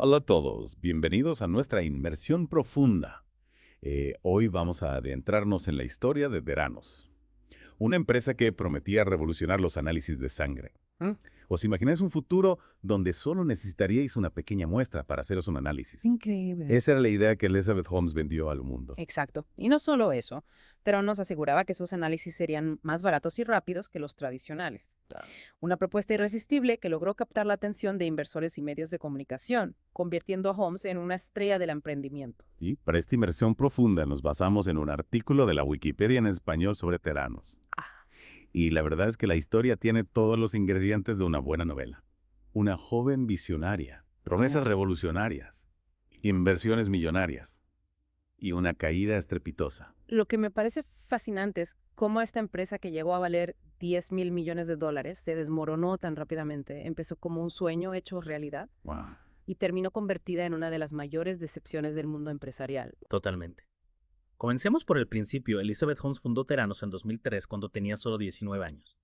Hola a todos, bienvenidos a nuestra inmersión profunda. Hoy vamos a adentrarnos en la historia de Theranos, una empresa que prometía revolucionar los análisis de sangre. ¿Os imagináis un futuro donde solo necesitaríais una pequeña muestra para haceros un análisis? Increíble. Esa era la idea que Elizabeth Holmes vendió al mundo. Exacto. Y no solo eso, pero nos aseguraba que esos análisis serían más baratos y rápidos que los tradicionales. Ah. Una propuesta irresistible que logró captar la atención de inversores y medios de comunicación, convirtiendo a Holmes en una estrella del emprendimiento. Y para esta inmersión profunda nos basamos en un artículo de la Wikipedia en español sobre Theranos. Ah, Y la verdad es que la historia tiene todos los ingredientes de una buena novela. Una joven visionaria, promesas revolucionarias, inversiones millonarias y una caída estrepitosa. Lo que me parece fascinante es cómo esta empresa que llegó a valer 10.000 millones de dólares se desmoronó tan rápidamente. Empezó como un sueño hecho realidad Wow. y terminó convertida en una de las mayores decepciones del mundo empresarial. Totalmente. Comencemos por el principio. Elizabeth Holmes fundó Theranos en 2003 cuando tenía solo 19 años.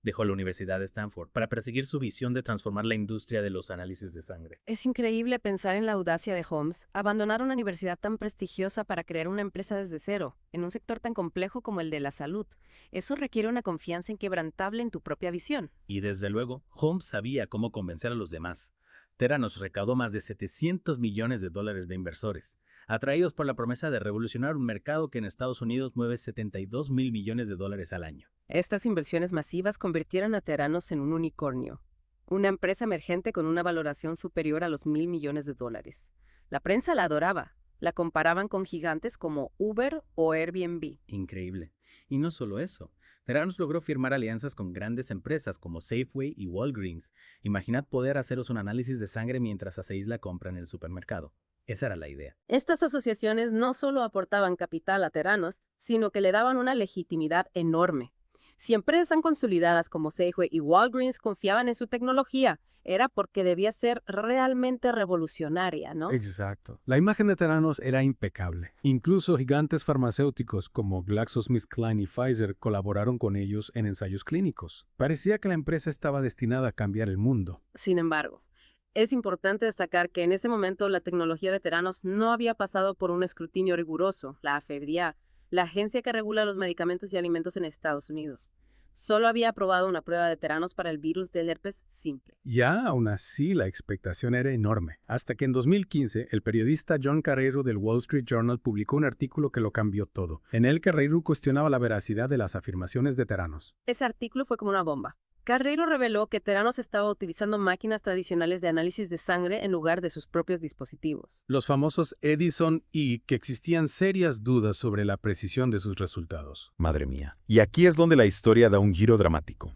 Dejó la Universidad de Stanford para perseguir su visión de transformar la industria de los análisis de sangre. Es increíble pensar en la audacia de Holmes, abandonar una universidad tan prestigiosa para crear una empresa desde cero, en un sector tan complejo como el de la salud. Eso requiere una confianza inquebrantable en tu propia visión. Y desde luego, Holmes sabía cómo convencer a los demás. Theranos recaudó más de 700 millones de dólares de inversores, atraídos por la promesa de revolucionar un mercado que en Estados Unidos mueve 72 mil millones de dólares al año. Estas inversiones masivas convirtieron a Theranos en un unicornio, una empresa emergente con una valoración superior a los 1.000 millones de dólares. La prensa la adoraba, la comparaban con gigantes como Uber o Airbnb. Increíble. Y no solo eso. Theranos logró firmar alianzas con grandes empresas como Safeway y Walgreens. Imaginad poder haceros un análisis de sangre mientras hacéis la compra en el supermercado. Esa era la idea. Estas asociaciones no solo aportaban capital a Theranos, sino que le daban una legitimidad enorme. Si empresas tan consolidadas como Safeway y Walgreens confiaban en su tecnología, era porque debía ser realmente revolucionaria, ¿no? Exacto. La imagen de Theranos era impecable. Incluso gigantes farmacéuticos como GlaxoSmithKline y Pfizer colaboraron con ellos en ensayos clínicos. Parecía que la empresa estaba destinada a cambiar el mundo. Sin embargo, es importante destacar que en ese momento la tecnología de Theranos no había pasado por un escrutinio riguroso, la FDA, la agencia que regula los medicamentos y alimentos en Estados Unidos. Solo había aprobado una prueba de Theranos para el virus del herpes simple. Ya aún así la expectación era enorme, hasta que en 2015 el periodista John Carreiro del Wall Street Journal publicó un artículo que lo cambió todo. En él Carreiro cuestionaba la veracidad de las afirmaciones de Theranos. Ese artículo fue como una bomba. Carreiro reveló que Theranos estaba utilizando máquinas tradicionales de análisis de sangre en lugar de sus propios dispositivos. Los famosos Edison y que existían serias dudas sobre la precisión de sus resultados. Madre mía. Y aquí es donde la historia da un giro dramático.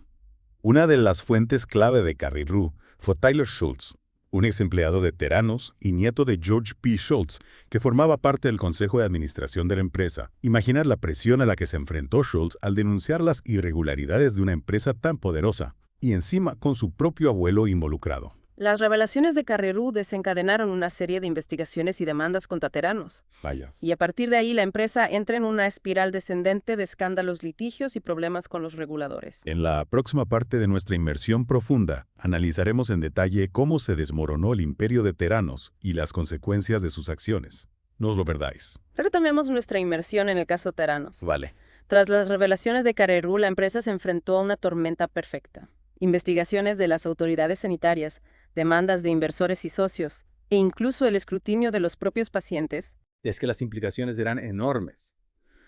Una de las fuentes clave de Carreyrou fue Tyler Schultz, un ex empleado de Theranos y nieto de George P. Schultz, que formaba parte del consejo de administración de la empresa. Imaginar la presión a la que se enfrentó Schultz al denunciar las irregularidades de una empresa tan poderosa, y encima con su propio abuelo involucrado. Las revelaciones de Carreiro desencadenaron una serie de investigaciones y demandas contra Theranos. Vaya. Y a partir de ahí la empresa entra en una espiral descendente de escándalos, litigios y problemas con los reguladores. En la próxima parte de nuestra inmersión profunda, analizaremos en detalle cómo se desmoronó el imperio de Theranos y las consecuencias de sus acciones. No os lo perdáis. Retomemos nuestra inmersión en el caso Theranos. Vale. Tras las revelaciones de Carreiro, la empresa se enfrentó a una tormenta perfecta. Investigaciones de las autoridades sanitarias, demandas de inversores y socios, e incluso el escrutinio de los propios pacientes. Es que las implicaciones eran enormes.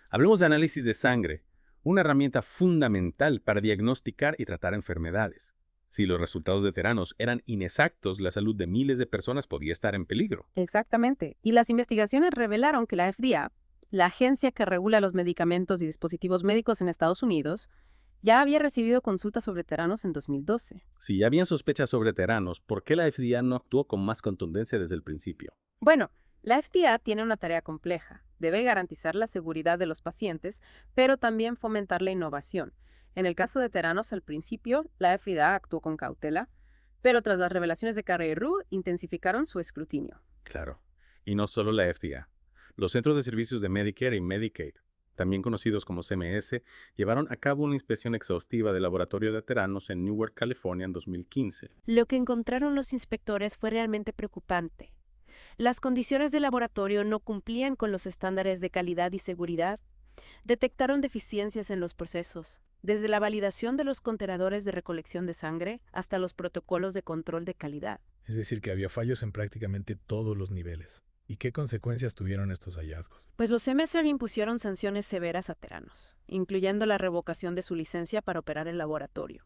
Hablemos de análisis de sangre, una herramienta fundamental para diagnosticar y tratar enfermedades. Si los resultados de Theranos eran inexactos, la salud de miles de personas podía estar en peligro. Exactamente. Y las investigaciones revelaron que la FDA, la agencia que regula los medicamentos y dispositivos médicos en Estados Unidos, ya había recibido consultas sobre Theranos en 2012. Si ya habían sospechas sobre Theranos, ¿por qué la FDA no actuó con más contundencia desde el principio? Bueno, la FDA tiene una tarea compleja. Debe garantizar la seguridad de los pacientes, pero también fomentar la innovación. En el caso de Theranos, al principio, la FDA actuó con cautela, pero tras las revelaciones de Carreyrou, intensificaron su escrutinio. Claro. Y no solo la FDA. Los centros de servicios de Medicare y Medicaid también conocidos como CMS, llevaron a cabo una inspección exhaustiva del laboratorio de Theranos en Newark, California, en 2015. Lo que encontraron los inspectores fue realmente preocupante. Las condiciones del laboratorio no cumplían con los estándares de calidad y seguridad. Detectaron deficiencias en los procesos, desde la validación de los contenedores de recolección de sangre hasta los protocolos de control de calidad. Es decir, que había fallos en prácticamente todos los niveles. ¿Y qué consecuencias tuvieron estos hallazgos? Pues los CMS impusieron sanciones severas a Theranos, incluyendo la revocación de su licencia para operar el laboratorio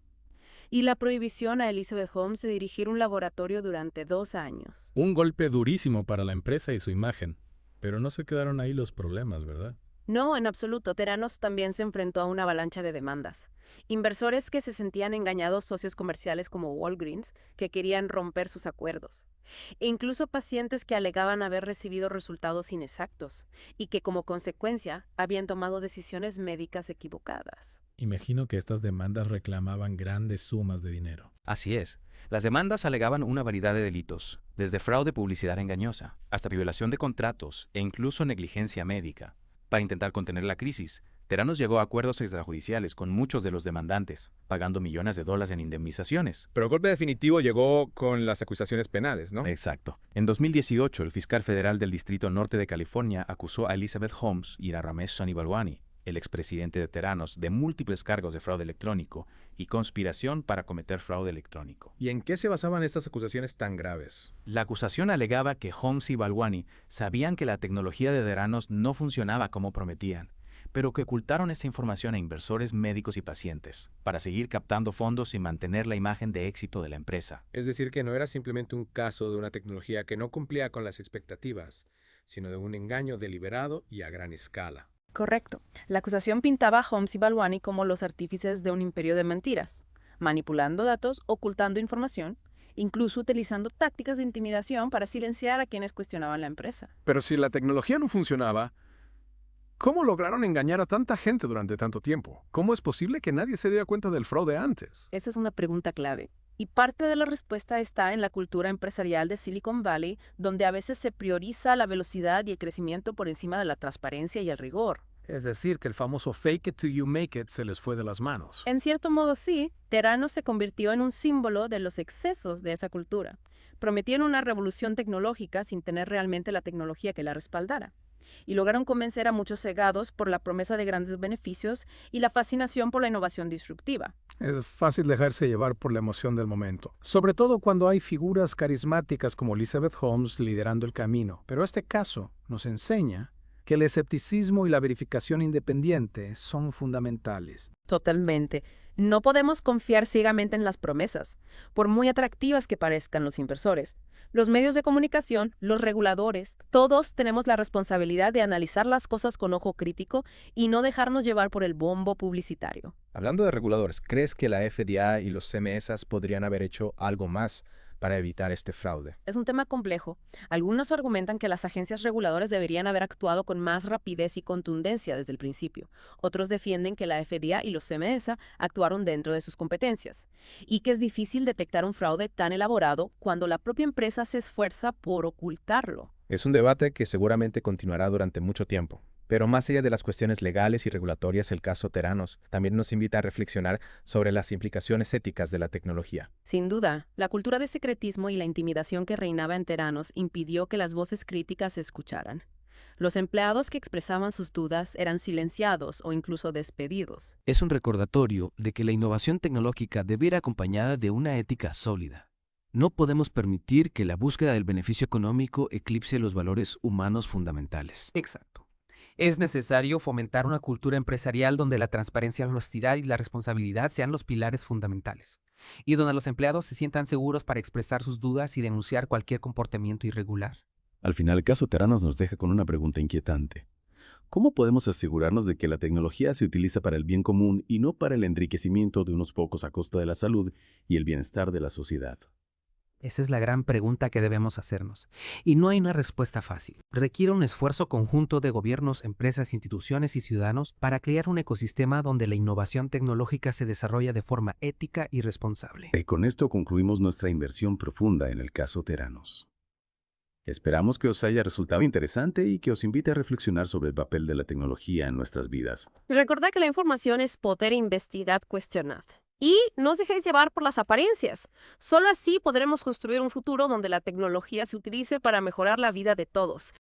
y la prohibición a Elizabeth Holmes de dirigir un laboratorio durante 2 años. Un golpe durísimo para la empresa y su imagen. Pero no se quedaron ahí los problemas, ¿verdad? No, en absoluto. Theranos también se enfrentó a una avalancha de demandas. Inversores que se sentían engañados, socios comerciales como Walgreens, que querían romper sus acuerdos. E incluso pacientes que alegaban haber recibido resultados inexactos y que como consecuencia habían tomado decisiones médicas equivocadas. Imagino que estas demandas reclamaban grandes sumas de dinero. Así es. Las demandas alegaban una variedad de delitos, desde fraude publicidad engañosa, hasta violación de contratos e incluso negligencia médica. Para intentar contener la crisis, Theranos llegó a acuerdos extrajudiciales con muchos de los demandantes, pagando millones de dólares en indemnizaciones. Pero el golpe definitivo llegó con las acusaciones penales, ¿no? Exacto. En 2018, el fiscal federal del Distrito Norte de California acusó a Elizabeth Holmes y a Ramesh Sanibalwani, el expresidente de Theranos, de múltiples cargos de fraude electrónico y conspiración para cometer fraude electrónico. ¿Y en qué se basaban estas acusaciones tan graves? La acusación alegaba que Holmes y Balwani sabían que la tecnología de Theranos no funcionaba como prometían, pero que ocultaron esa información a inversores médicos y pacientes para seguir captando fondos y mantener la imagen de éxito de la empresa. Es decir, que no era simplemente un caso de una tecnología que no cumplía con las expectativas, sino de un engaño deliberado y a gran escala. Correcto. La acusación pintaba a Holmes y Balwani como los artífices de un imperio de mentiras, manipulando datos, ocultando información, incluso utilizando tácticas de intimidación para silenciar a quienes cuestionaban la empresa. Pero si la tecnología no funcionaba, ¿cómo lograron engañar a tanta gente durante tanto tiempo? ¿Cómo es posible que nadie se diera cuenta del fraude antes? Esa es una pregunta clave. Y parte de la respuesta está en la cultura empresarial de Silicon Valley, donde a veces se prioriza la velocidad y el crecimiento por encima de la transparencia y el rigor. Es decir, que el famoso fake it till you make it se les fue de las manos. En cierto modo sí, Theranos se convirtió en un símbolo de los excesos de esa cultura. Prometieron una revolución tecnológica sin tener realmente la tecnología que la respaldara. Y lograron convencer a muchos cegados por la promesa de grandes beneficios y la fascinación por la innovación disruptiva. Es fácil dejarse llevar por la emoción del momento, sobre todo cuando hay figuras carismáticas como Elizabeth Holmes liderando el camino. Pero este caso nos enseña que el escepticismo y la verificación independiente son fundamentales. Totalmente. No podemos confiar ciegamente en las promesas, por muy atractivas que parezcan los inversores. Los medios de comunicación, los reguladores, todos tenemos la responsabilidad de analizar las cosas con ojo crítico y no dejarnos llevar por el bombo publicitario. Hablando de reguladores, ¿crees que la FDA y los CMS podrían haber hecho algo más para evitar este fraude? Es un tema complejo. Algunos argumentan que las agencias reguladoras deberían haber actuado con más rapidez y contundencia desde el principio. Otros defienden que la FDA y los CMS actuaron dentro de sus competencias y que es difícil detectar un fraude tan elaborado cuando la propia empresa se esfuerza por ocultarlo. Es un debate que seguramente continuará durante mucho tiempo. Pero más allá de las cuestiones legales y regulatorias, el caso Theranos también nos invita a reflexionar sobre las implicaciones éticas de la tecnología. Sin duda, la cultura de secretismo y la intimidación que reinaba en Theranos impidió que las voces críticas se escucharan. Los empleados que expresaban sus dudas eran silenciados o incluso despedidos. Es un recordatorio de que la innovación tecnológica debe ir acompañada de una ética sólida. No podemos permitir que la búsqueda del beneficio económico eclipse los valores humanos fundamentales. Exacto. Es necesario fomentar una cultura empresarial donde la transparencia, la honestidad y la responsabilidad sean los pilares fundamentales, y donde los empleados se sientan seguros para expresar sus dudas y denunciar cualquier comportamiento irregular. Al final, el caso Theranos nos deja con una pregunta inquietante. ¿Cómo podemos asegurarnos de que la tecnología se utiliza para el bien común y no para el enriquecimiento de unos pocos a costa de la salud y el bienestar de la sociedad? Esa es la gran pregunta que debemos hacernos. Y no hay una respuesta fácil. Requiere un esfuerzo conjunto de gobiernos, empresas, instituciones y ciudadanos para crear un ecosistema donde la innovación tecnológica se desarrolla de forma ética y responsable. Y con esto concluimos nuestra inversión profunda en el caso Theranos. Esperamos que os haya resultado interesante y que os invite a reflexionar sobre el papel de la tecnología en nuestras vidas. Recordad que la información es poder, investigad, cuestionad. Y no os dejéis llevar por las apariencias. Solo así podremos construir un futuro donde la tecnología se utilice para mejorar la vida de todos,